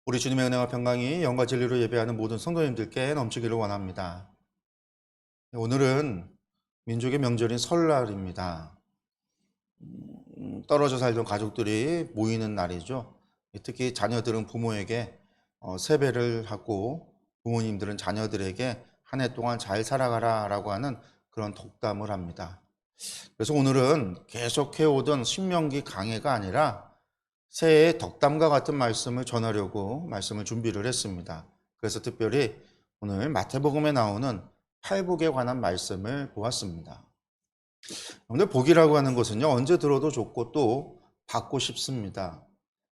우리 주님의 은혜와 평강이 영과 진리로 예배하는 모든 성도님들께 넘치기를 원합니다. 오늘은 민족의 명절인 설날입니다. 떨어져 살던 가족들이 모이는 날이죠. 특히 자녀들은 부모에게 세배를 하고 부모님들은 자녀들에게 한 해 동안 잘 살아가라 라고 하는 그런 덕담을 합니다. 그래서 오늘은 계속해오던 신명기 강해가 아니라 새해의 덕담과 같은 말씀을 전하려고 말씀을 준비를 했습니다. 그래서 특별히 오늘 마태복음에 나오는 팔복에 관한 말씀을 보았습니다. 오늘 복이라고 하는 것은요, 언제 들어도 좋고 또 받고 싶습니다.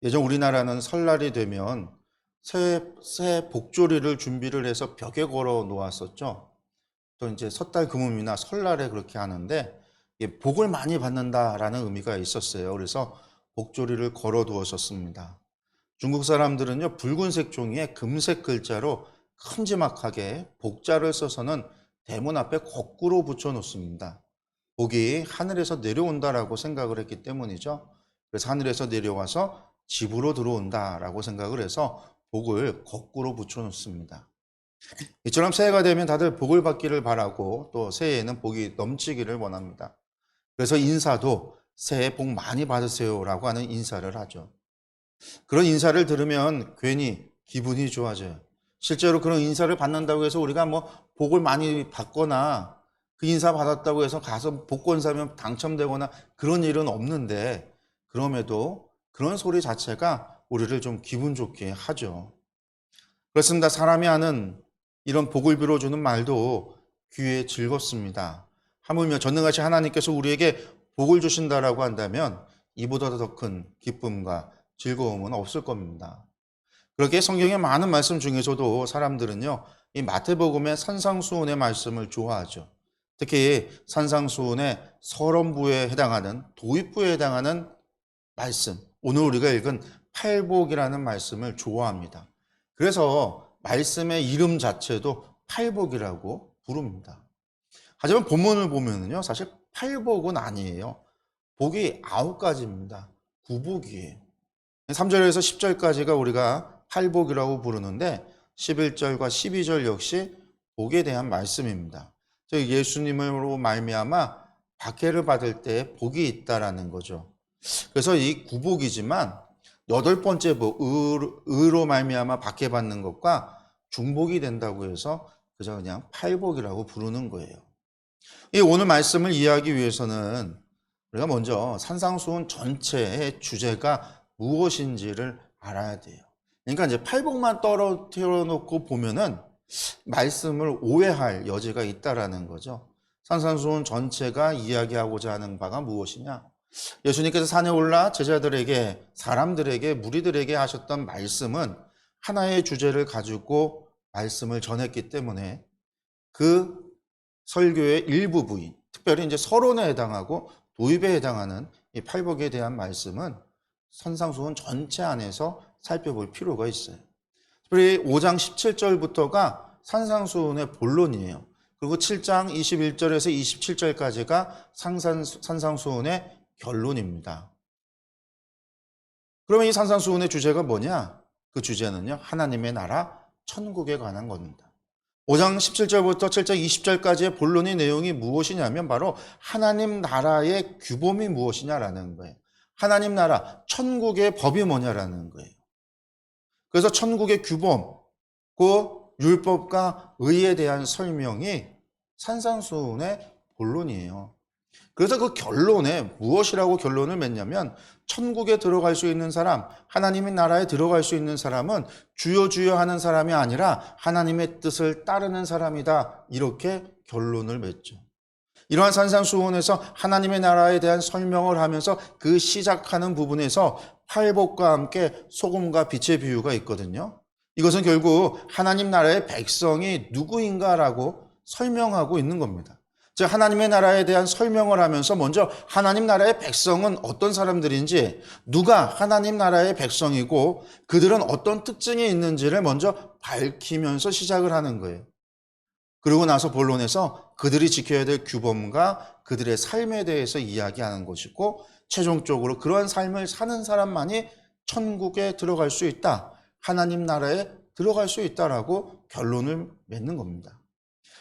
예전 우리나라는 설날이 되면 새 복조리를 준비를 해서 벽에 걸어 놓았었죠. 또 이제 섣달 금음이나 설날에 그렇게 하는데 복을 많이 받는다라는 의미가 있었어요. 그래서 복조리를 걸어 두었었습니다. 중국 사람들은요, 붉은색 종이에 금색 글자로 큼지막하게 복자를 써서는 대문 앞에 거꾸로 붙여 놓습니다. 복이 하늘에서 내려온다라고 생각을 했기 때문이죠. 그래서 하늘에서 내려와서 집으로 들어온다라고 생각을 해서 복을 거꾸로 붙여 놓습니다. 이처럼 새해가 되면 다들 복을 받기를 바라고 또 새해에는 복이 넘치기를 원합니다. 그래서 인사도 새해 복 많이 받으세요 라고 하는 인사를 하죠. 그런 인사를 들으면 괜히 기분이 좋아져요. 실제로 그런 인사를 받는다고 해서 우리가 뭐 복을 많이 받거나 그 인사 받았다고 해서 가서 복권 사면 당첨되거나 그런 일은 없는데, 그럼에도 그런 소리 자체가 우리를 좀 기분 좋게 하죠. 그렇습니다. 사람이 하는 이런 복을 빌어주는 말도 귀에 즐겁습니다. 하물며 전능하신 하나님께서 우리에게 복을 주신다라고 한다면 이보다 더 큰 기쁨과 즐거움은 없을 겁니다. 그렇게 성경의 많은 말씀 중에서도 사람들은요, 이 마태복음의 산상수훈의 말씀을 좋아하죠. 특히 산상수훈의 서론부에 해당하는 도입부에 해당하는 말씀, 오늘 우리가 읽은 팔복이라는 말씀을 좋아합니다. 그래서 말씀의 이름 자체도 팔복이라고 부릅니다. 하지만 본문을 보면은요, 사실 팔복은 아니에요. 복이 9가지입니다. 구복이에요. 3절에서 10절까지가 우리가 팔복이라고 부르는데 11절과 12절 역시 복에 대한 말씀입니다. 즉 예수님으로 말미암아 박해를 받을 때 복이 있다라는 거죠. 그래서 이 구복이지만 8번째 복, 의로 말미암아 박해받는 것과 중복이 된다고 해서 그저 그냥 팔복이라고 부르는 거예요. 이 오늘 말씀을 이해하기 위해서는 우리가 먼저 산상수훈 전체의 주제가 무엇인지를 알아야 돼요. 그러니까 이제 팔복만 떨어뜨려 놓고 보면은 말씀을 오해할 여지가 있다라는 거죠. 산상수훈 전체가 이야기하고자 하는 바가 무엇이냐? 예수님께서 산에 올라 제자들에게, 사람들에게, 무리들에게 하셨던 말씀은 하나의 주제를 가지고 말씀을 전했기 때문에 그 설교의 일부 부분, 특별히 이제 서론에 해당하고 도입에 해당하는 이 팔복에 대한 말씀은 산상수훈 전체 안에서 살펴볼 필요가 있어요. 특별히 5장 17절부터가 산상수훈의 본론이에요. 그리고 7장 21절에서 27절까지가 산상수훈의 결론입니다. 그러면 이 산상수훈의 주제가 뭐냐? 그 주제는요, 하나님의 나라, 천국에 관한 겁니다. 5장 17절부터 7장 20절까지의 본론의 내용이 무엇이냐면 바로 하나님 나라의 규범이 무엇이냐라는 거예요. 하나님 나라, 천국의 법이 뭐냐라는 거예요. 그래서 천국의 규범, 그 율법과 의에 대한 설명이 산상수훈의 본론이에요. 그래서 그 결론에 무엇이라고 결론을 맺냐면 천국에 들어갈 수 있는 사람, 하나님의 나라에 들어갈 수 있는 사람은 주여 주여 하는 사람이 아니라 하나님의 뜻을 따르는 사람이다. 이렇게 결론을 맺죠. 이러한 산상수훈에서 하나님의 나라에 대한 설명을 하면서 그 시작하는 부분에서 팔복과 함께 소금과 빛의 비유가 있거든요. 이것은 결국 하나님 나라의 백성이 누구인가라고 설명하고 있는 겁니다. 즉 하나님의 나라에 대한 설명을 하면서 먼저 하나님 나라의 백성은 어떤 사람들인지, 누가 하나님 나라의 백성이고 그들은 어떤 특징이 있는지를 먼저 밝히면서 시작을 하는 거예요. 그리고 나서 본론에서 그들이 지켜야 될 규범과 그들의 삶에 대해서 이야기하는 것이고, 최종적으로 그러한 삶을 사는 사람만이 천국에 들어갈 수 있다. 하나님 나라에 들어갈 수 있다라고 결론을 맺는 겁니다.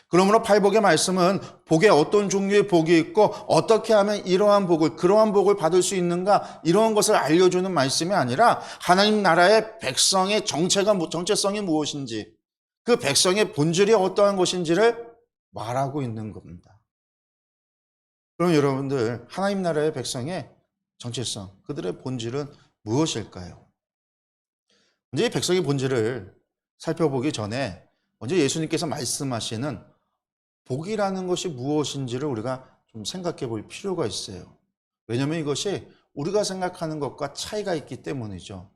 그러므로 팔복의 말씀은 복에 어떤 종류의 복이 있고 어떻게 하면 그러한 복을 받을 수 있는가, 이러한 것을 알려주는 말씀이 아니라 하나님 나라의 백성의 정체성이 무엇인지, 그 백성의 본질이 어떠한 것인지를 말하고 있는 겁니다. 그럼 여러분들, 하나님 나라의 백성의 정체성, 그들의 본질은 무엇일까요? 먼저 이 백성의 본질을 살펴보기 전에 먼저 예수님께서 말씀하시는 복이라는 것이 무엇인지를 우리가 좀 생각해 볼 필요가 있어요. 왜냐하면 이것이 우리가 생각하는 것과 차이가 있기 때문이죠.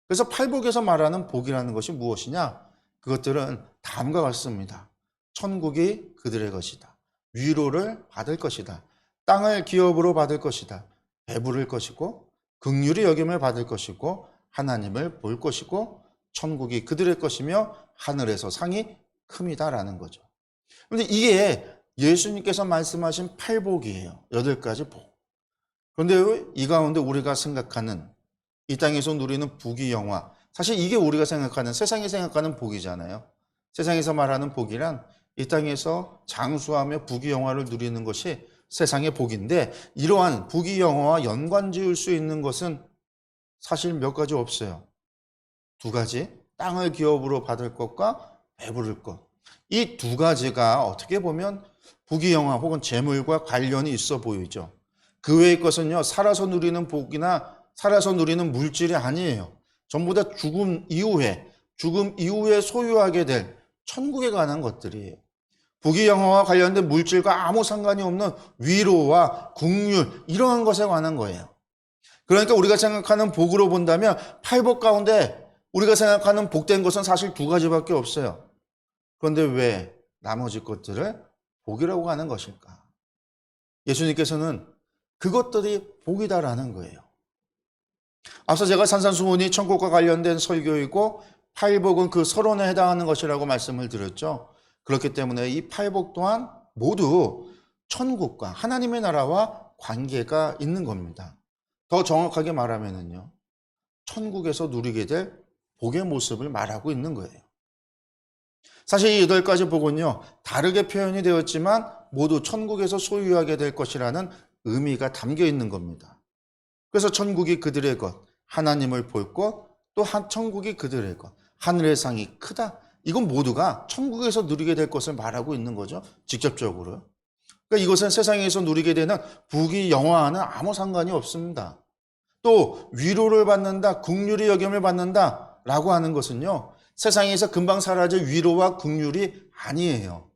그래서 팔복에서 말하는 복이라는 것이 무엇이냐? 그것들은 다음과 같습니다. 천국이 그들의 것이다. 위로를 받을 것이다. 땅을 기업으로 받을 것이다. 배부를 것이고 긍휼히 여김을 받을 것이고 하나님을 볼 것이고 천국이 그들의 것이며 하늘에서 상이 큼이다라는 거죠. 그런데 이게 예수님께서 말씀하신 팔복이에요. 8가지 복. 그런데 이 가운데 우리가 생각하는 이 땅에서 누리는 부귀영화, 사실 이게 우리가 생각하는, 세상이 생각하는 복이잖아요. 세상에서 말하는 복이란 이 땅에서 장수하며 부귀영화를 누리는 것이 세상의 복인데, 이러한 부귀영화와 연관지을 수 있는 것은 사실 몇 가지 없어요. 2가지, 땅을 기업으로 받을 것과 배부를 것. 이 2가지가 어떻게 보면 부귀영화 혹은 재물과 관련이 있어 보이죠. 그 외의 것은요, 살아서 누리는 복이나 살아서 누리는 물질이 아니에요. 전부 다 죽음 이후에 소유하게 될 천국에 관한 것들이에요. 부귀영화와 관련된 물질과 아무 상관이 없는 위로와 긍휼, 이러한 것에 관한 거예요. 그러니까 우리가 생각하는 복으로 본다면 팔복 가운데 우리가 생각하는 복된 것은 사실 2가지밖에 없어요. 그런데 왜 나머지 것들을 복이라고 하는 것일까? 예수님께서는 그것들이 복이다라는 거예요. 앞서 제가 산산수훈이 천국과 관련된 설교이고 팔복은 그 서론에 해당하는 것이라고 말씀을 드렸죠. 그렇기 때문에 이 팔복 또한 모두 천국과 하나님의 나라와 관계가 있는 겁니다. 더 정확하게 말하면요, 천국에서 누리게 될 복의 모습을 말하고 있는 거예요. 사실 이 8가지 복은요, 다르게 표현이 되었지만 모두 천국에서 소유하게 될 것이라는 의미가 담겨 있는 겁니다. 그래서 천국이 그들의 것, 하나님을 볼 것, 또 천국이 그들의 것, 하늘의 상이 크다. 이건 모두가 천국에서 누리게 될 것을 말하고 있는 거죠. 직접적으로. 그러니까 이것은 세상에서 누리게 되는 부귀영화와는 아무 상관이 없습니다. 또 위로를 받는다, 긍휼히 여김을 받는다 라고 하는 것은요, 세상에서 금방 사라질 위로와 긍휼이 아니에요.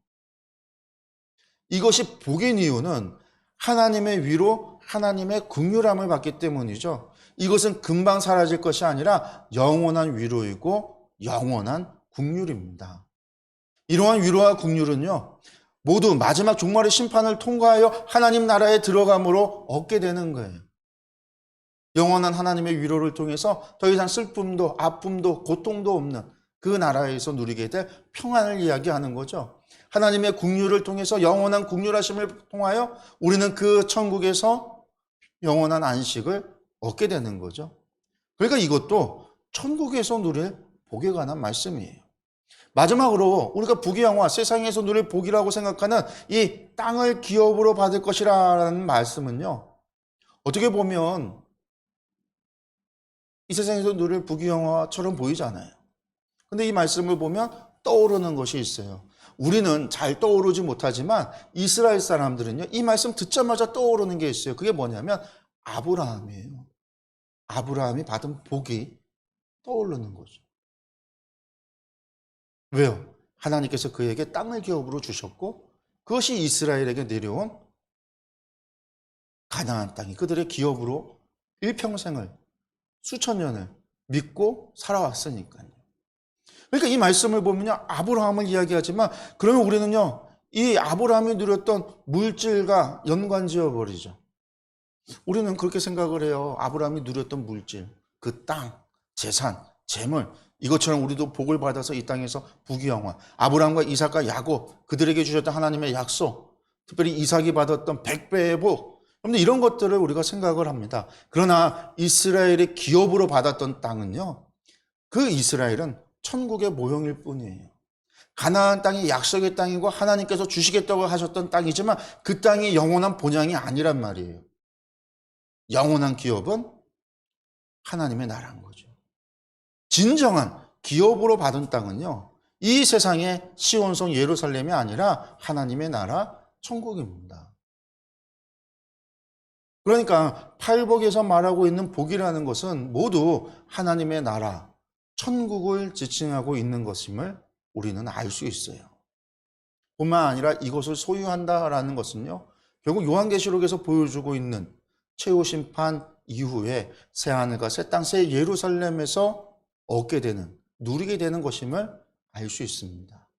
이것이 복인 이유는 하나님의 위로, 하나님의 긍휼함을 받기 때문이죠. 이것은 금방 사라질 것이 아니라 영원한 위로이고 영원한 긍휼입니다. 이러한 위로와 긍휼은요, 모두 마지막 종말의 심판을 통과하여 하나님 나라에 들어감으로 얻게 되는 거예요. 영원한 하나님의 위로를 통해서 더 이상 슬픔도 아픔도 고통도 없는 그 나라에서 누리게 될 평안을 이야기하는 거죠. 하나님의 긍휼을 통해서 영원한 긍휼하심을 통하여 우리는 그 천국에서 영원한 안식을 얻게 되는 거죠. 그러니까 이것도 천국에서 누릴 복에 관한 말씀이에요. 마지막으로 우리가 부귀영화, 세상에서 누릴 복이라고 생각하는 이 땅을 기업으로 받을 것이라는 말씀은요, 어떻게 보면 이 세상에서 누릴 부귀영화처럼 보이잖아요. 근데 이 말씀을 보면 떠오르는 것이 있어요. 우리는 잘 떠오르지 못하지만 이스라엘 사람들은요, 이 말씀 듣자마자 떠오르는 게 있어요. 그게 뭐냐면 아브라함이에요. 아브라함이 받은 복이 떠오르는 거죠. 왜요? 하나님께서 그에게 땅을 기업으로 주셨고 그것이 이스라엘에게 내려온 가나안 땅이 그들의 기업으로 일평생을, 수천 년을 믿고 살아왔으니까요. 그러니까 이 말씀을 보면요, 아브라함을 이야기하지만 그러면 우리는요, 이 아브라함이 누렸던 물질과 연관지어 버리죠. 우리는 그렇게 생각을 해요. 아브라함이 누렸던 물질, 그 땅, 재산, 재물, 이것처럼 우리도 복을 받아서 이 땅에서 부귀영화, 아브라함과 이삭과 야곱, 그들에게 주셨던 하나님의 약속, 특별히 이삭이 받았던 100배의 복, 그런데 이런 것들을 우리가 생각을 합니다. 그러나 이스라엘의 기업으로 받았던 땅은요, 그 이스라엘은 천국의 모형일 뿐이에요. 가나안 땅이 약속의 땅이고 하나님께서 주시겠다고 하셨던 땅이지만 그 땅이 영원한 본향이 아니란 말이에요. 영원한 기업은 하나님의 나라인 거죠. 진정한 기업으로 받은 땅은요, 이 세상의 시온성 예루살렘이 아니라 하나님의 나라 천국입니다. 그러니까 팔복에서 말하고 있는 복이라는 것은 모두 하나님의 나라 천국을 지칭하고 있는 것임을 우리는 알 수 있어요. 뿐만 아니라 이것을 소유한다라는 것은요, 결국 요한계시록에서 보여주고 있는 최후 심판 이후에 새 하늘과 새 땅, 새 예루살렘에서 얻게 되는, 누리게 되는 것임을 알 수 있습니다.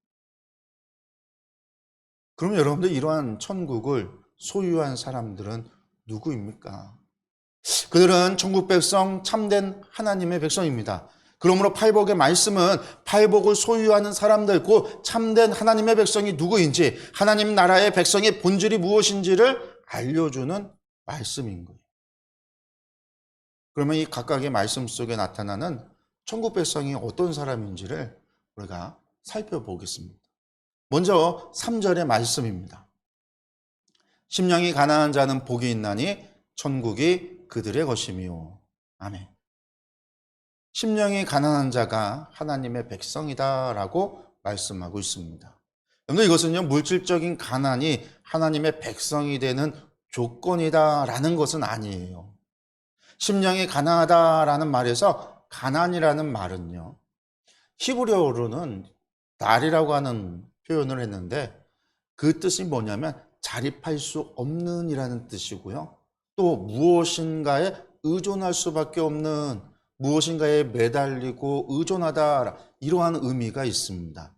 그럼 여러분들 이러한 천국을 소유한 사람들은 누구입니까? 그들은 천국 백성, 참된 하나님의 백성입니다. 그러므로 팔복의 말씀은 팔복을 소유하는 사람들, 곧 참된 하나님의 백성이 누구인지, 하나님 나라의 백성의 본질이 무엇인지를 알려주는 말씀인 거예요. 그러면 이 각각의 말씀 속에 나타나는 천국 백성이 어떤 사람인지를 우리가 살펴보겠습니다. 먼저 3절의 말씀입니다. 심령이 가난한 자는 복이 있나니 천국이 그들의 것이며. 아멘. 심령이 가난한 자가 하나님의 백성이다라고 말씀하고 있습니다. 그런데 이것은요, 물질적인 가난이 하나님의 백성이 되는 조건이다라는 것은 아니에요. 심령이 가난하다라는 말에서 가난이라는 말은요, 히브리어로는 날이라고 하는 표현을 했는데 그 뜻이 뭐냐면 자립할 수 없는 이라는 뜻이고요. 또 무엇인가에 의존할 수밖에 없는, 무엇인가에 매달리고 의존하다, 이러한 의미가 있습니다.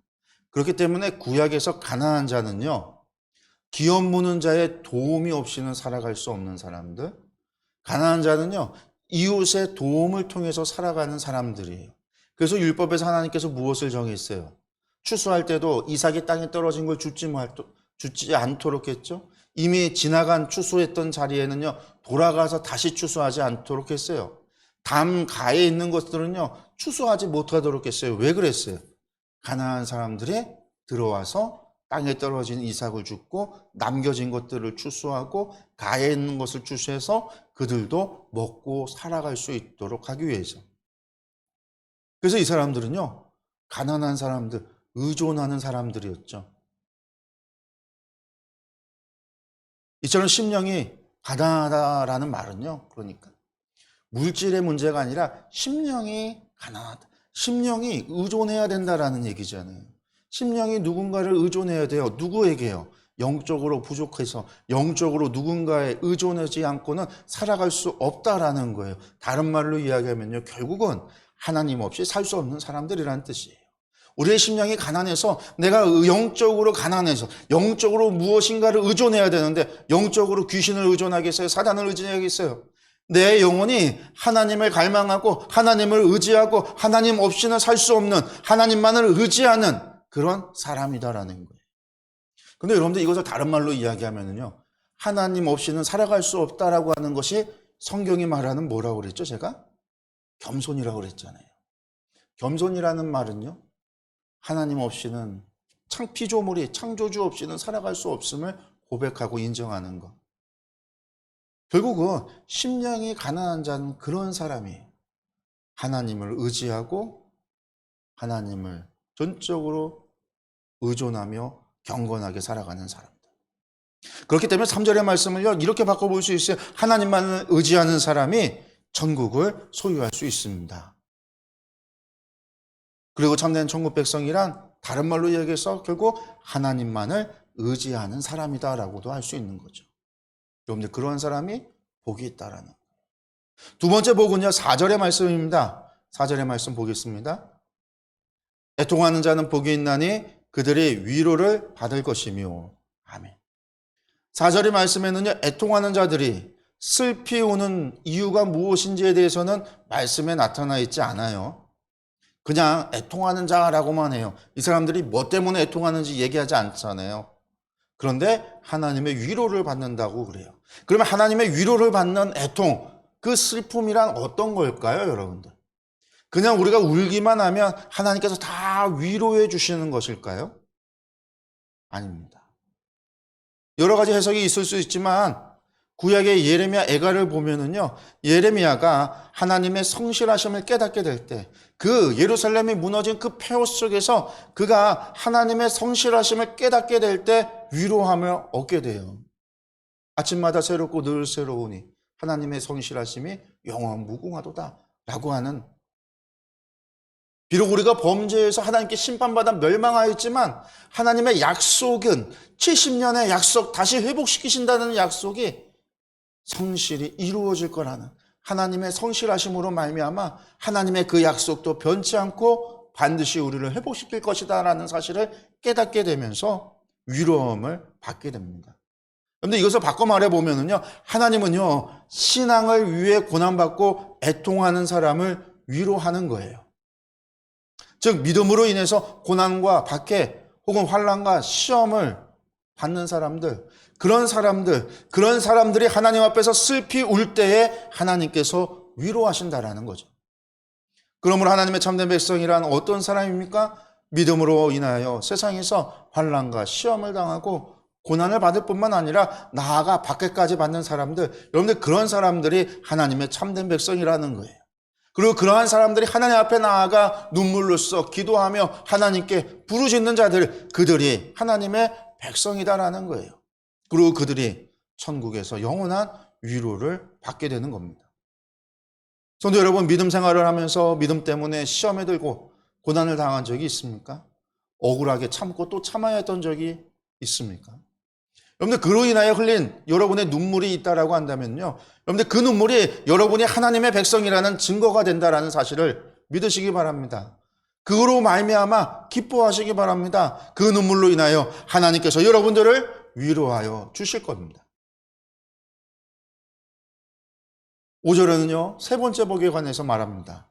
그렇기 때문에 구약에서 가난한 자는요, 기업 무는 자의 도움이 없이는 살아갈 수 없는 사람들, 가난한 자는요, 이웃의 도움을 통해서 살아가는 사람들이에요. 그래서 율법에서 하나님께서 무엇을 정했어요? 추수할 때도 이삭이 땅에 떨어진 걸 줍지 않도록 했죠. 이미 지나간 추수했던 자리에는요, 돌아가서 다시 추수하지 않도록 했어요. 담가에 있는 것들은요, 추수하지 못하도록 했어요. 왜 그랬어요? 가난한 사람들이 들어와서 땅에 떨어진 이삭을 줍고 남겨진 것들을 추수하고 가에 있는 것을 추수해서 그들도 먹고 살아갈 수 있도록 하기 위해서. 그래서 이 사람들은요, 가난한 사람들, 의존하는 사람들이었죠. 이처럼 심령이 가난하다라는 말은요, 그러니까 물질의 문제가 아니라 심령이 가난하다. 심령이 의존해야 된다라는 얘기잖아요. 심령이 누군가를 의존해야 돼요. 누구에게요? 영적으로 부족해서 영적으로 누군가에 의존하지 않고는 살아갈 수 없다라는 거예요. 다른 말로 이야기하면요, 결국은 하나님 없이 살 수 없는 사람들이라는 뜻이에요. 우리의 심령이 가난해서, 내가 영적으로 가난해서 영적으로 무엇인가를 의존해야 되는데 영적으로 귀신을 의존하겠어요? 사단을 의존하겠어요? 내 영혼이 하나님을 갈망하고 하나님을 의지하고 하나님 없이는 살 수 없는, 하나님만을 의지하는 그런 사람이다라는 거예요. 근데 여러분들 이것을 다른 말로 이야기하면요, 하나님 없이는 살아갈 수 없다라고 하는 것이 성경이 말하는 뭐라고 그랬죠? 제가 겸손이라고 그랬잖아요. 겸손이라는 말은요, 하나님 없이는, 피조물이 창조주 없이는 살아갈 수 없음을 고백하고 인정하는 것. 결국은 심령이 가난한 자는 그런 사람이 하나님을 의지하고 하나님을 전적으로 의존하며 경건하게 살아가는 사람들. 그렇기 때문에 3절의 말씀을요, 이렇게 바꿔볼 수 있어요. 하나님만을 의지하는 사람이 천국을 소유할 수 있습니다. 그리고 참된 천국 백성이란 다른 말로 이야기해서 결국 하나님만을 의지하는 사람이다라고도 할 수 있는 거죠. 여러분들, 그런 사람이 복이 있다라는 거예요. 두 번째 복은요, 4절의 말씀입니다. 4절의 말씀 보겠습니다. 애통하는 자는 복이 있나니 그들이 위로를 받을 것이며. 아멘. 4절의 말씀에는요, 애통하는 자들이 슬피 우는 이유가 무엇인지에 대해서는 말씀에 나타나 있지 않아요. 그냥 애통하는 자라고만 해요. 이 사람들이 뭐 때문에 애통하는지 얘기하지 않잖아요. 그런데 하나님의 위로를 받는다고 그래요. 그러면 하나님의 위로를 받는 애통, 그 슬픔이란 어떤 걸까요, 여러분들? 그냥 우리가 울기만 하면 하나님께서 다 위로해 주시는 것일까요? 아닙니다. 여러 가지 해석이 있을 수 있지만 구약의 예레미야 애가를 보면은요, 예레미야가 하나님의 성실하심을 깨닫게 될 때, 그 예루살렘이 무너진 그 폐허 속에서 그가 하나님의 성실하심을 깨닫게 될 때 위로함을 얻게 돼요. 아침마다 새롭고 늘 새로우니 하나님의 성실하심이 영원 무궁하도다 라고 하는, 비록 우리가 범죄해서 하나님께 심판받아 멸망하였지만 하나님의 약속은 70년의 약속, 다시 회복시키신다는 약속이 성실히 이루어질 거라는 하나님의 성실하심으로 말미암아 하나님의 그 약속도 변치 않고 반드시 우리를 회복시킬 것이다 라는 사실을 깨닫게 되면서 위로함을 받게 됩니다. 그런데 이것을 바꿔 말해보면요, 하나님은요, 신앙을 위해 고난받고 애통하는 사람을 위로하는 거예요. 즉 믿음으로 인해서 고난과 박해 혹은 환난과 시험을 받는 사람들, 그런 사람들이 하나님 앞에서 슬피 울 때에 하나님께서 위로하신다라는 거죠. 그러므로 하나님의 참된 백성이란 어떤 사람입니까? 믿음으로 인하여 세상에서 환난과 시험을 당하고 고난을 받을 뿐만 아니라 나아가 박해까지 받는 사람들, 여러분들 그런 사람들이 하나님의 참된 백성이라는 거예요. 그리고 그러한 사람들이 하나님 앞에 나아가 눈물로써 기도하며 하나님께 부르짖는 자들, 그들이 하나님의 백성이다라는 거예요. 그리고 그들이 천국에서 영원한 위로를 받게 되는 겁니다. 성도 여러분, 믿음 생활을 하면서 믿음 때문에 시험에 들고 고난을 당한 적이 있습니까? 억울하게 참고 또 참아야 했던 적이 있습니까? 여러분들 그로 인하여 흘린 여러분의 눈물이 있다라고 한다면요, 여러분들 그 눈물이 여러분이 하나님의 백성이라는 증거가 된다라는 사실을 믿으시기 바랍니다. 그로 말미암아 기뻐하시기 바랍니다. 그 눈물로 인하여 하나님께서 여러분들을 위로하여 주실 겁니다. 5절에는요, 세 번째 복에 관해서 말합니다.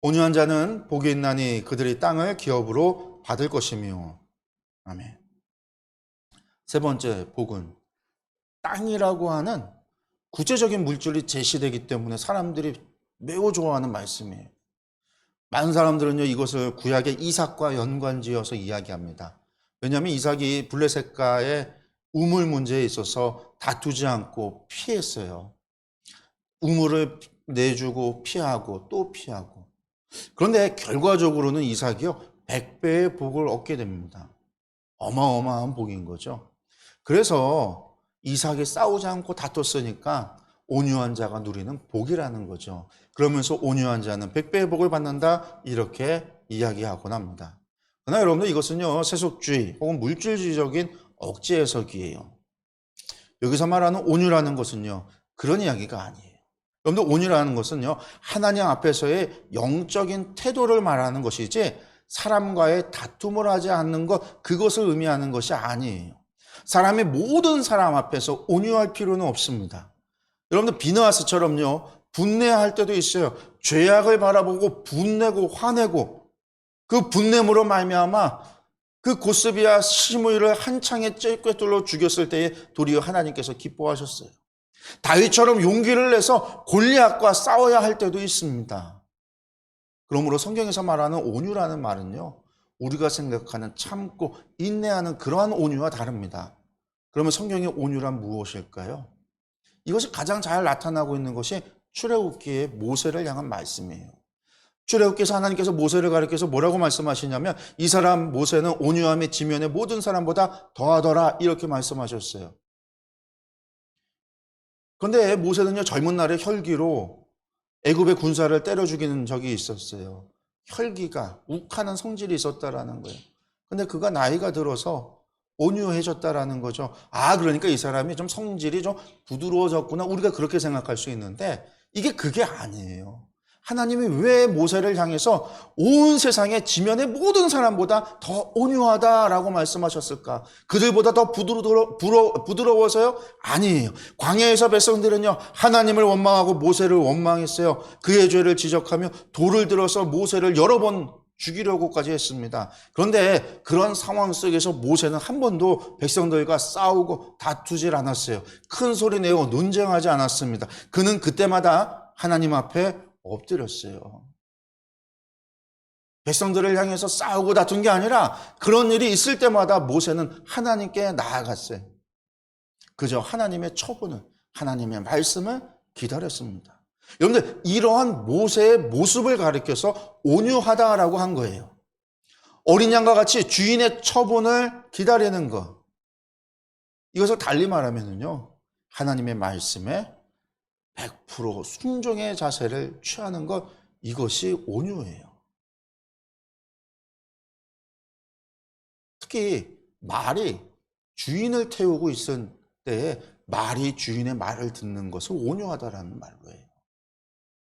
온유한 자는 복이 있나니 그들이 땅을 기업으로 받을 것이며. 아멘. 세 번째 복은 땅이라고 하는 구체적인 물질이 제시되기 때문에 사람들이 매우 좋아하는 말씀이에요. 많은 사람들은요, 이것을 구약의 이삭과 연관지어서 이야기합니다. 왜냐하면 이삭이 블레셋과의 우물 문제에 있어서 다투지 않고 피했어요. 우물을 내주고 피하고 또 피하고. 그런데 결과적으로는 이삭이요, 100배의 복을 얻게 됩니다. 어마어마한 복인 거죠. 그래서 이삭이 싸우지 않고 다퉜으니까 온유한 자가 누리는 복이라는 거죠. 그러면서 온유한 자는 100배의 복을 받는다, 이렇게 이야기하곤 합니다. 그러나 여러분들 이것은요, 세속주의 혹은 물질주의적인 억지 해석이에요. 여기서 말하는 온유라는 것은요, 그런 이야기가 아니에요. 여러분들 온유라는 것은요, 하나님 앞에서의 영적인 태도를 말하는 것이지 사람과의 다툼을 하지 않는 것, 그것을 의미하는 것이 아니에요. 사람이 모든 사람 앞에서 온유할 필요는 없습니다. 여러분들 비느하스처럼요, 분내할 때도 있어요. 죄악을 바라보고 분내고 화내고 그 분냄으로 말미암아 그 고스비와 시므이를 한 창에 꿰뚫어 죽였을 때에 도리어 하나님께서 기뻐하셨어요. 다윗처럼 용기를 내서 골리앗과 싸워야 할 때도 있습니다. 그러므로 성경에서 말하는 온유라는 말은요, 우리가 생각하는 참고 인내하는 그러한 온유와 다릅니다. 그러면 성경의 온유란 무엇일까요? 이것이 가장 잘 나타나고 있는 것이 출애굽기의 모세를 향한 말씀이에요. 출애굽기에서 하나님께서 모세를 가리켜서 뭐라고 말씀하시냐면, 이 사람 모세는 온유함이 지면의 모든 사람보다 더하더라, 이렇게 말씀하셨어요. 그런데 모세는요, 젊은 날에 혈기로 애굽의 군사를 때려 죽이는 적이 있었어요. 혈기가 욱하는 성질이 있었다라는 거예요. 근데 그가 나이가 들어서 온유해졌다라는 거죠. 아, 그러니까 이 사람이 좀 성질이 좀 부드러워졌구나, 우리가 그렇게 생각할 수 있는데 이게 그게 아니에요. 하나님이 왜 모세를 향해서 온 세상의 지면의 모든 사람보다 더 온유하다라고 말씀하셨을까? 그들보다 더 부드러워서요? 아니에요. 광야에서 백성들은요, 하나님을 원망하고 모세를 원망했어요. 그의 죄를 지적하며 돌을 들어서 모세를 여러 번 죽이려고까지 했습니다. 그런데 그런 상황 속에서 모세는 한 번도 백성들과 싸우고 다투질 않았어요. 큰 소리 내어 논쟁하지 않았습니다. 그는 그때마다 하나님 앞에 엎드렸어요. 백성들을 향해서 싸우고 다툰 게 아니라 그런 일이 있을 때마다 모세는 하나님께 나아갔어요. 그저 하나님의 처분을, 하나님의 말씀을 기다렸습니다. 여러분들, 이러한 모세의 모습을 가리켜서 온유하다라고 한 거예요. 어린 양과 같이 주인의 처분을 기다리는 것. 이것을 달리 말하면요, 하나님의 말씀에 100% 순종의 자세를 취하는 것, 이것이 온유예요. 특히 말이 주인을 태우고 있을 때에 말이 주인의 말을 듣는 것을 온유하다라는 말로 해요.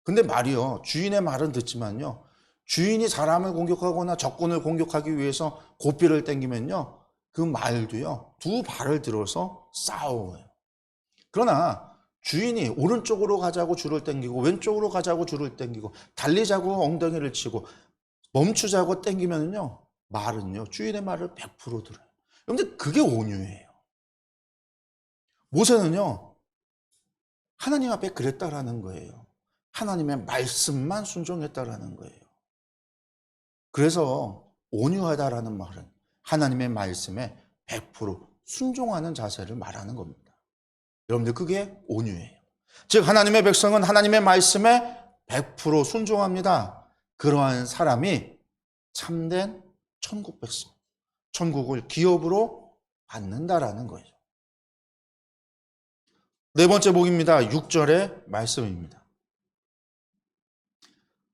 근데 말이요, 주인의 말은 듣지만요, 주인이 사람을 공격하거나 적군을 공격하기 위해서 고삐를 당기면요, 그 말도요, 두 발을 들어서 싸워요. 그러나 주인이 오른쪽으로 가자고 줄을 당기고 왼쪽으로 가자고 줄을 당기고 달리자고 엉덩이를 치고 멈추자고 당기면요, 말은요, 주인의 말을 100% 들어요. 그런데 그게 온유예요. 모세는요, 하나님 앞에 그랬다라는 거예요. 하나님의 말씀만 순종했다라는 거예요. 그래서 온유하다라는 말은 하나님의 말씀에 100% 순종하는 자세를 말하는 겁니다. 여러분들, 그게 온유예요. 즉 하나님의 백성은 하나님의 말씀에 100% 순종합니다. 그러한 사람이 참된 천국 백성, 천국을 기업으로 받는다라는 거예요. 네 번째 복입니다. 6절의 말씀입니다.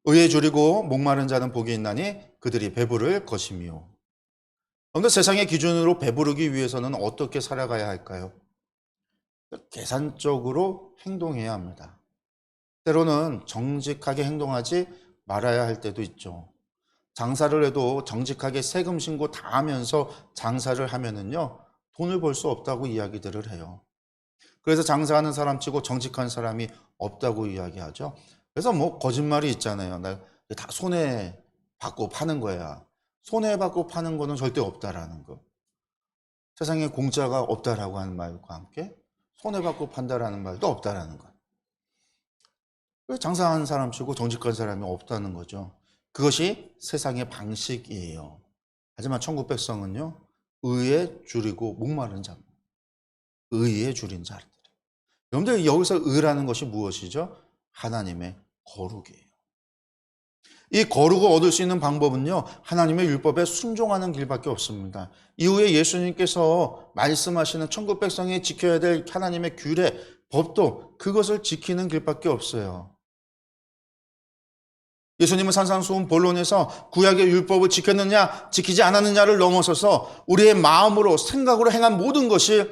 의에 줄이고 목마른 자는 복이 있나니 그들이 배부를 것이며. 그런데 세상의 기준으로 배부르기 위해서는 어떻게 살아가야 할까요? 계산적으로 행동해야 합니다. 때로는 정직하게 행동하지 말아야 할 때도 있죠. 장사를 해도 정직하게 세금 신고 다 하면서 장사를 하면은요, 돈을 벌 수 없다고 이야기들을 해요. 그래서 장사하는 사람 치고 정직한 사람이 없다고 이야기하죠. 그래서 뭐 거짓말이 있잖아요. 나 다 손해 받고 파는 거야. 손해 받고 파는 거는 절대 없다라는 거. 세상에 공짜가 없다라고 하는 말과 함께 손해 받고 판다라는 말도 없다라는 거. 장사하는 사람 치고 정직한 사람이 없다는 거죠. 그것이 세상의 방식이에요. 하지만 천국 백성은요, 의에 줄이고 목마른 자입니다. 의에 줄인 자들. 여러분들, 여기서 의라는 것이 무엇이죠? 하나님의 거룩이에요. 이 거룩을 얻을 수 있는 방법은요, 하나님의 율법에 순종하는 길밖에 없습니다. 이후에 예수님께서 말씀하시는 천국 백성이 지켜야 될 하나님의 규례, 법도 그것을 지키는 길밖에 없어요. 예수님은 산상수훈 본론에서 구약의 율법을 지켰느냐 지키지 않았느냐를 넘어서서 우리의 마음으로 생각으로 행한 모든 것이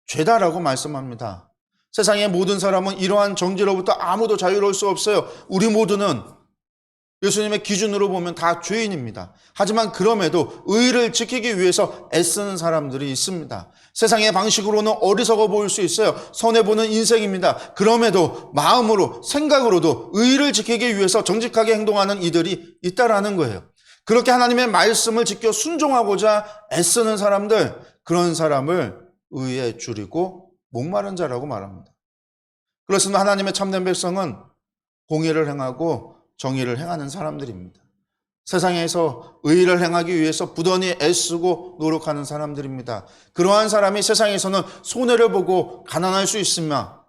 죄다라고 말씀합니다. 세상의 모든 사람은 이러한 정죄로부터 아무도 자유로울 수 없어요. 우리 모두는 예수님의 기준으로 보면 다 죄인입니다. 하지만 그럼에도 의를 지키기 위해서 애쓰는 사람들이 있습니다. 세상의 방식으로는 어리석어 보일 수 있어요. 손해보는 인생입니다. 그럼에도 마음으로, 생각으로도 의를 지키기 위해서 정직하게 행동하는 이들이 있다라는 거예요. 그렇게 하나님의 말씀을 지켜 순종하고자 애쓰는 사람들, 그런 사람을 의에 줄이고 목마른 자라고 말합니다. 그렇습니다. 하나님의 참된 백성은 공의를 행하고 정의를 행하는 사람들입니다. 세상에서 의를 행하기 위해서 부단히 애쓰고 노력하는 사람들입니다. 그러한 사람이 세상에서는 손해를 보고 가난할 수 있으며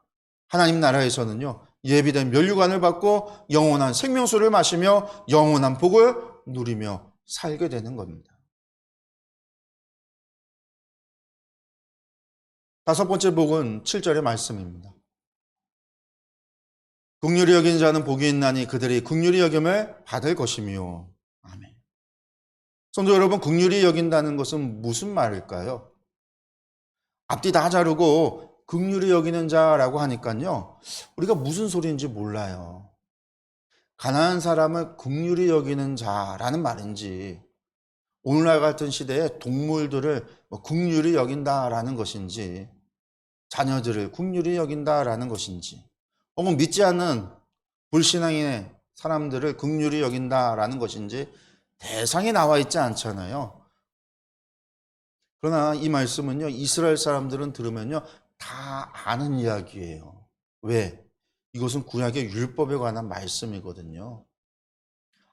하나님 나라에서는요, 예비된 면류관을 받고 영원한 생명수를 마시며 영원한 복을 누리며 살게 되는 겁니다. 다섯 번째 복은 7절의 말씀입니다. 긍휼히 여긴 자는 복이 있나니 그들이 긍휼히 여김을 받을 것이며. 아멘. 성도 여러분, 긍휼히 여긴다는 것은 무슨 말일까요? 앞뒤 다 자르고 긍휼히 여기는 자라고 하니까요, 우리가 무슨 소리인지 몰라요. 가난한 사람을 긍휼히 여기는 자라는 말인지, 오늘날 같은 시대에 동물들을 긍휼히 여긴다라는 것인지, 자녀들을 긍휼히 여긴다라는 것인지, 혹은 믿지 않는 불신앙의 사람들을 긍휼히 여긴다라는 것인지 대상이 나와 있지 않잖아요. 그러나 이 말씀은요, 이스라엘 사람들은 들으면요, 다 아는 이야기예요. 왜? 이것은 구약의 율법에 관한 말씀이거든요.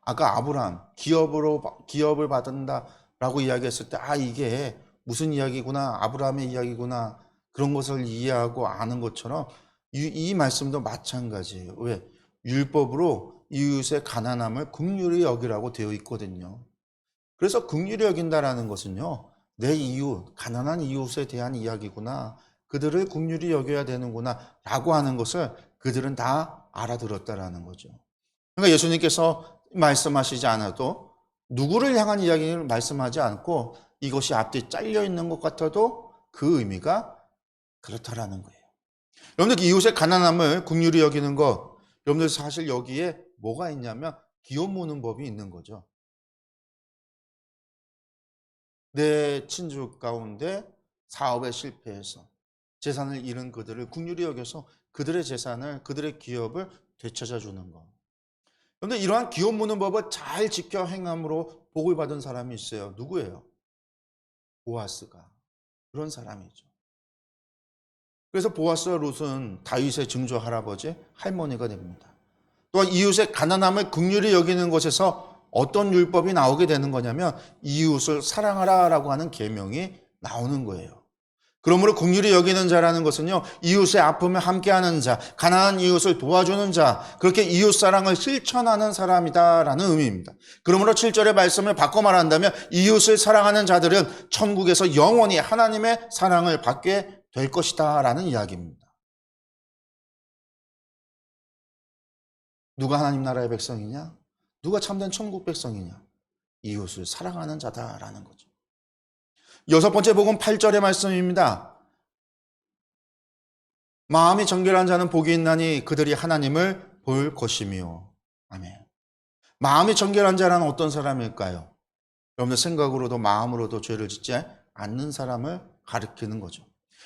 아까 아브라함, 기업을 받는다라고 이야기했을 때, 이게 무슨 이야기구나, 아브라함의 이야기구나, 그런 것을 이해하고 아는 것처럼 이 말씀도 마찬가지예요. 왜? 율법으로 이웃의 가난함을 긍휼히 여기라고 되어 있거든요. 그래서 긍휼히 여긴다라는 것은요, 내 이웃, 가난한 이웃에 대한 이야기구나, 그들을 긍휼히 여겨야 되는구나 라고 하는 것을 그들은 다 알아들었다라는 거죠. 그러니까 예수님께서 말씀하시지 않아도, 누구를 향한 이야기를 말씀하지 않고 이것이 앞뒤 잘려 있는 것 같아도 그 의미가 그렇다라는 거예요. 여러분들, 이웃의 가난함을 긍휼히 여기는 것, 여러분들 사실 여기에 뭐가 있냐면 기업 모는 법이 있는 거죠. 내 친족 가운데 사업에 실패해서 재산을 잃은 그들을 긍휼히 여겨서 그들의 재산을, 그들의 기업을 되찾아 주는 것. 그런데 이러한 기업 모는 법을 잘 지켜 행함으로 복을 받은 사람이 있어요. 누구예요? 보아스가. 그런 사람이죠. 그래서 보아스와 룻은 다윗의 증조 할아버지, 할머니가 됩니다. 또한 이웃의 가난함을 긍휼히 여기는 것에서 어떤 율법이 나오게 되는 거냐면 이웃을 사랑하라라고 하는 계명이 나오는 거예요. 그러므로 긍휼히 여기는 자라는 것은요, 이웃의 아픔에 함께하는 자, 가난한 이웃을 도와주는 자, 그렇게 이웃 사랑을 실천하는 사람이다라는 의미입니다. 그러므로 7절의 말씀을 바꿔 말한다면 이웃을 사랑하는 자들은 천국에서 영원히 하나님의 사랑을 받게 될 것이다라는 이야기입니다. 누가 하나님 나라의 백성이냐? 누가 참된 천국 백성이냐? 이웃을 사랑하는 자다라는 거죠. 6번째 복음 8절의 말씀입니다. 마음이 정결한 자는 복이 있나니 그들이 하나님을 볼 것이며. 아멘. 마음이 정결한 자란 어떤 사람일까요? 여러분들 생각으로도 마음으로도 죄를 짓지 않는 사람을 가리키는 거죠.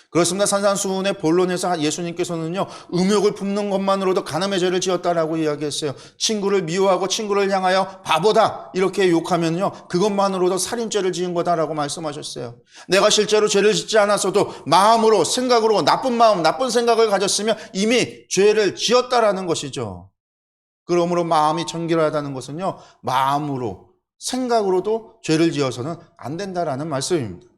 그렇습니다. 산산수훈의 본론에서 예수님께서는요, 음욕을 품는 것만으로도 간음의 죄를 지었다라고 이야기했어요. 친구를 미워하고 친구를 향하여 바보다 이렇게 욕하면요, 그것만으로도 살인죄를 지은 거다라고 말씀하셨어요. 내가 실제로 죄를 짓지 않았어도 마음으로, 생각으로 나쁜 마음, 나쁜 생각을 가졌으면 이미 죄를 지었다라는 것이죠. 그러므로 마음이 정결하다는 것은요, 마음으로, 생각으로도 죄를 지어서는 안 된다라는 말씀입니다.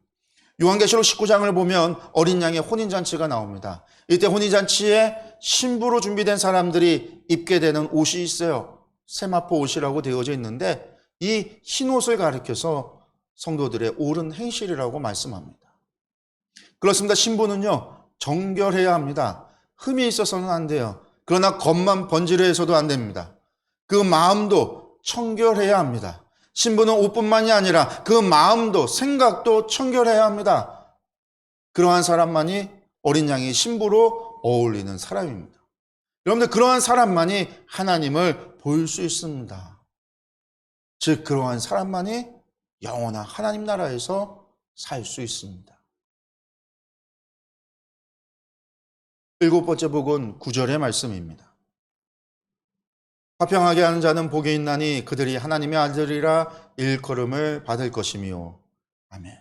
요한계시록 19장을 보면 어린 양의 혼인잔치가 나옵니다. 이때 혼인잔치에 신부로 준비된 사람들이 입게 되는 옷이 있어요. 세마포 옷이라고 되어져 있는데 이 흰 옷을 가리켜서 성도들의 옳은 행실이라고 말씀합니다. 그렇습니다. 신부는요, 정결해야 합니다. 흠이 있어서는 안 돼요. 그러나 겉만 번지르해서도 안 됩니다. 그 마음도 청결해야 합니다. 신부는 옷뿐만이 아니라 그 마음도 생각도 청결해야 합니다. 그러한 사람만이 어린 양의 신부로 어울리는 사람입니다. 여러분들, 그러한 사람만이 하나님을 볼 수 있습니다. 즉 그러한 사람만이 영원한 하나님 나라에서 살 수 있습니다. 7번째 복은 9절의 말씀입니다. 화평하게 하는 자는 복이 있나니 그들이 하나님의 아들이라 일컬음을 받을 것이며. 아멘.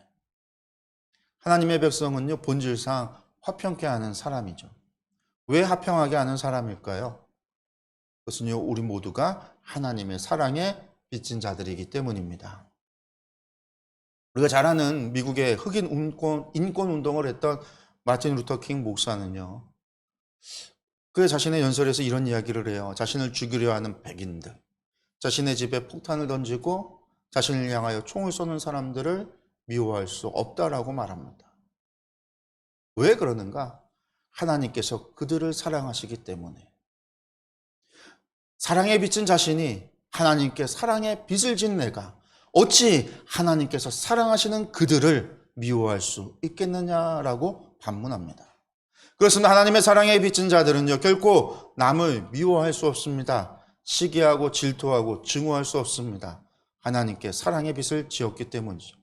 하나님의 백성은요, 본질상 화평케 하는 사람이죠. 왜 화평하게 하는 사람일까요? 그것은요, 우리 모두가 하나님의 사랑에 빚진 자들이기 때문입니다. 우리가 잘 아는 미국의 흑인 인권 운동을 했던 마틴 루터 킹 목사는요, 그 자신의 연설에서 이런 이야기를 해요. 자신을 죽이려 하는 백인들, 자신의 집에 폭탄을 던지고 자신을 향하여 총을 쏘는 사람들을 미워할 수 없다라고 말합니다. 왜 그러는가? 하나님께서 그들을 사랑하시기 때문에. 사랑에 비친 자신이 하나님께 사랑의 빚을 진 내가 어찌 하나님께서 사랑하시는 그들을 미워할 수 있겠느냐라고 반문합니다. 그렇습니다. 하나님의 사랑에 비친 자들은요, 결코 남을 미워할 수 없습니다. 시기하고 질투하고 증오할 수 없습니다. 하나님께 사랑의 빚을 지었기 때문이죠.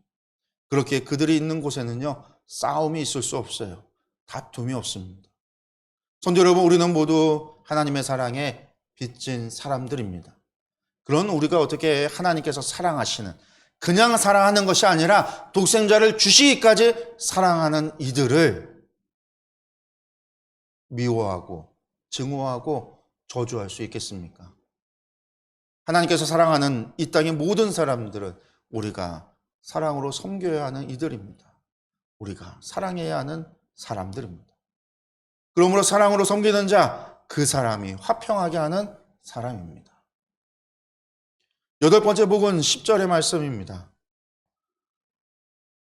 그렇게 그들이 있는 곳에는요, 싸움이 있을 수 없어요. 다툼이 없습니다. 성도 여러분, 우리는 모두 하나님의 사랑에 빚진 사람들입니다. 그런 우리가 어떻게 하나님께서 사랑하시는, 그냥 사랑하는 것이 아니라 독생자를 주시기까지 사랑하는 이들을 미워하고 증오하고 저주할 수 있겠습니까? 하나님께서 사랑하는 이 땅의 모든 사람들은 우리가 사랑으로 섬겨야 하는 이들입니다. 우리가 사랑해야 하는 사람들입니다. 그러므로 사랑으로 섬기는 자, 그 사람이 화평하게 하는 사람입니다. 8번째 복은 10절의 말씀입니다.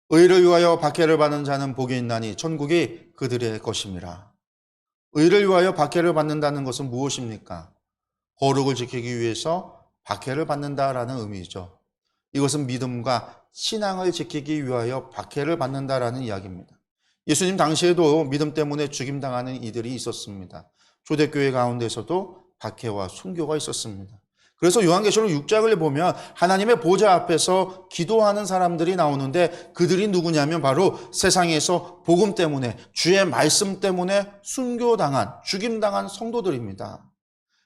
의를 위하여 박해를 받는 자는 복이 있나니 천국이 그들의 것임이라. 의를 위하여 박해를 받는다는 것은 무엇입니까? 거룩을 지키기 위해서 박해를 받는다라는 의미죠. 이것은 믿음과 신앙을 지키기 위하여 박해를 받는다라는 이야기입니다. 예수님 당시에도 믿음 때문에 죽임당하는 이들이 있었습니다. 초대교회 가운데서도 박해와 순교가 있었습니다. 그래서 요한계시록 6장을 보면 하나님의 보좌 앞에서 기도하는 사람들이 나오는데 그들이 누구냐면 바로 세상에서 복음 때문에, 주의 말씀 때문에 순교당한, 죽임당한 성도들입니다.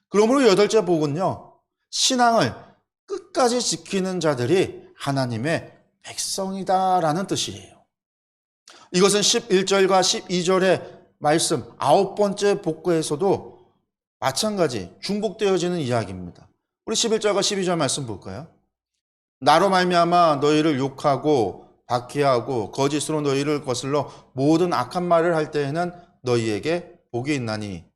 그러므로 8째 복은요, 신앙을 끝까지 지키는 자들이 하나님의 백성이다라는 뜻이에요. 이것은 11절과 12절의 말씀 9번째 복에서도 마찬가지 중복되어지는 이야기입니다. 우리 11절과 12절 말씀 볼까요? 나로 말미암아 너희를 욕하고 박해하고 거짓으로 너희를 거슬러 모든 악한 말을 할 때에는 너희에게 복이 있나니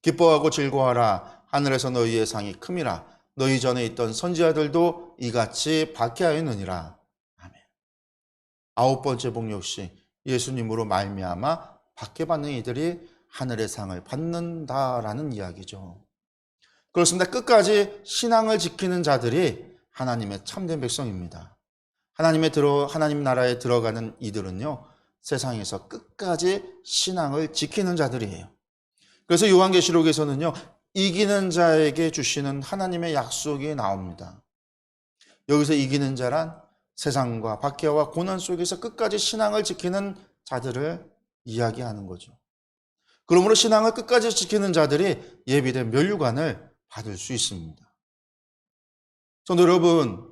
기뻐하고 즐거워하라. 하늘에서 너희의 상이 큼이라. 너희 전에 있던 선지자들도 이같이 박해하였느니라. 아멘. 9번째 복 역시 예수님으로 말미암아 박해받는 이들이 하늘의 상을 받는다라는 이야기죠. 그렇습니다. 끝까지 신앙을 지키는 자들이 하나님의 참된 백성입니다. 하나님 나라에 들어가는 이들은요, 세상에서 끝까지 신앙을 지키는 자들이에요. 그래서 요한계시록에서는요, 이기는 자에게 주시는 하나님의 약속이 나옵니다. 여기서 이기는 자란 세상과 박해와 고난 속에서 끝까지 신앙을 지키는 자들을 이야기하는 거죠. 그러므로 신앙을 끝까지 지키는 자들이 예비된 면류관을 받을 수 있습니다. 성도 여러분,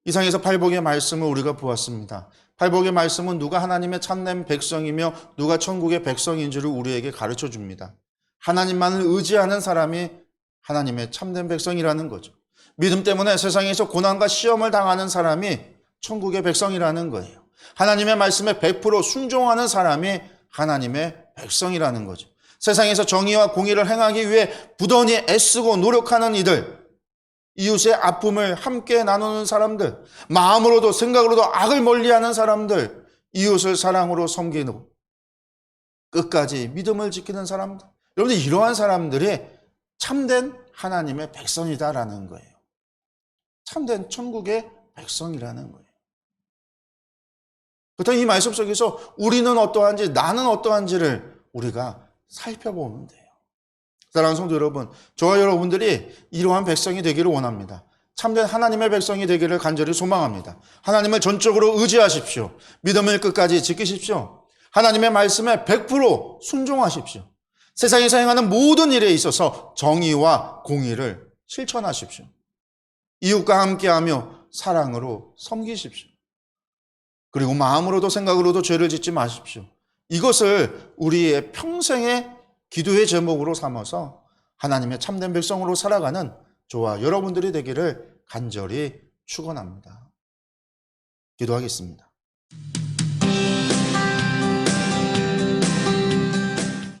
이상에서 팔복의 말씀을 우리가 보았습니다. 팔복의 말씀은 누가 하나님의 참된 백성이며 누가 천국의 백성인지를 우리에게 가르쳐 줍니다. 하나님만을 의지하는 사람이 하나님의 참된 백성이라는 거죠. 믿음 때문에 세상에서 고난과 시험을 당하는 사람이 천국의 백성이라는 거예요. 하나님의 말씀에 100% 순종하는 사람이 하나님의 백성이라는 거죠. 세상에서 정의와 공의를 행하기 위해 부단히 애쓰고 노력하는 이들, 이웃의 아픔을 함께 나누는 사람들, 마음으로도 생각으로도 악을 멀리하는 사람들, 이웃을 사랑으로 섬기는 끝까지 믿음을 지키는 사람들, 여러분들 이러한 사람들이 참된 하나님의 백성이다라는 거예요. 참된 천국의 백성이라는 거예요. 그렇다면 이 말씀 속에서 우리는 어떠한지, 나는 어떠한지를 우리가 살펴보면 돼요. 사랑하는 성도 여러분, 저와 여러분들이 이러한 백성이 되기를 원합니다. 참된 하나님의 백성이 되기를 간절히 소망합니다. 하나님을 전적으로 의지하십시오. 믿음을 끝까지 지키십시오. 하나님의 말씀에 100% 순종하십시오. 세상에서 행하는 모든 일에 있어서 정의와 공의를 실천하십시오. 이웃과 함께하며 사랑으로 섬기십시오. 그리고 마음으로도 생각으로도 죄를 짓지 마십시오. 이것을 우리의 평생의 기도의 제목으로 삼아서 하나님의 참된 백성으로 살아가는 저와 여러분들이 되기를 간절히 축원합니다. 기도하겠습니다.